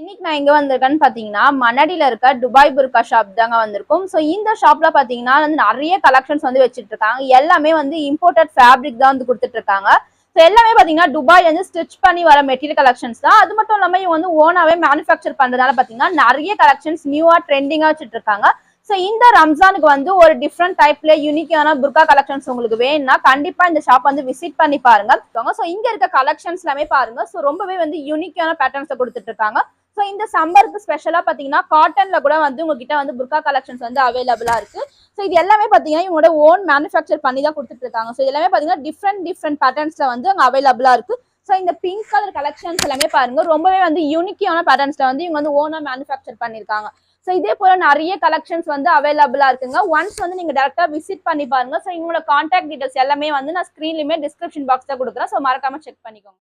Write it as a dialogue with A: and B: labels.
A: இன்னைக்கு நான் எங்க வந்திருக்கேன்னு பாத்தீங்கன்னா மணடியில இருக்க துபாய் புர்கா ஷாப் தாங்க வந்திருக்கும். ஸோ இந்த ஷாப்ல பாத்தீங்கன்னா வந்து நிறைய கலெக்ஷன்ஸ் வந்து வச்சுட்டு இருக்காங்க. எல்லாமே வந்து இம்போர்ட்டட் ஃபேப்ரிக் தான் வந்து கொடுத்துட்டு இருக்காங்க. ஸோ எல்லாமே பாத்தீங்கன்னா துபாய் வந்து ஸ்டிச் பண்ணி வர மெட்டீரியல் கலெக்ஷன்ஸ் தான். அது மட்டும் இல்லாம இவங்க வந்து ஓனாவே மேனுஃபேக்சர் பண்றதால பாத்தீங்கன்னா நிறைய கலெக்ஷன்ஸ் நியூவா ட்ரெண்டிங்கா வச்சுட்டு இருக்காங்க. ஸோ இந்த ரம்ஜானுக்கு வந்து ஒரு டிஃப்ரெண்ட் டைப்ல யூனிக்கான புர்கா கலெக்ஷன்ஸ் உங்களுக்கு வேணும்னா கண்டிப்பா இந்த ஷாப் வந்து விசிட் பண்ணி பாருங்க. ஸோ இங்க இருக்க கலெக்ஷன்ஸ் எல்லாமே பாருங்க. ஸோ ரொம்பவே வந்து யூனிக்கான பேட்டர்ன்ஸ் கொடுத்துட்டு இருக்காங்க. ஸோ இந்த சம்மருக்கு ஸ்பெஷலா பாத்தீங்கன்னா காட்டன்ல கூட வந்து உங்ககிட்ட வந்து புர்கா கலெக்ஷன்ஸ் வந்து அவைலபிளா இருக்கு. ஸோ இது எல்லாமே பாத்தீங்கன்னா இவங்களோட ஓன் மேனுஃபேக்சர் பண்ணி தான் கொடுத்துட்டு இருக்காங்க. ஸோ எல்லாமே பாத்தீங்கன்னா டிஃப்ரெண்ட் பேட்டர்ன்ஸ்ல வந்து அங்க அவைலபிளா இருக்கு. ஸோ இந்த பிங்க் கலர் கலெக்ஷன்ஸ் எல்லாமே பாருங்க ரொம்பவே வந்து யூனிக்கான பேட்டர்ன்ஸ்ல வந்து இவங்க வந்து ஓனா மேனுஃபேக்சர் பண்ணிருக்காங்க. ஸோ இதே போல நிறைய கலெக்ஷன்ஸ் வந்து அவைலபிளா இருக்குங்க. ஒன்ஸ் வந்து நீங்க டேரக்டா விசிட் பண்ணி பாருங்க. ஸோ இவங்களோட கான்டாக்ட் டீடைல்ஸ் எல்லாமே வந்து நான் ஸ்கிரீன்லயுமே டிஸ்கிரிப்ஷன் பாக்ஸ்ல கொடுக்குறேன். ஸோ மறக்காம செக் பண்ணிக்கோங்க.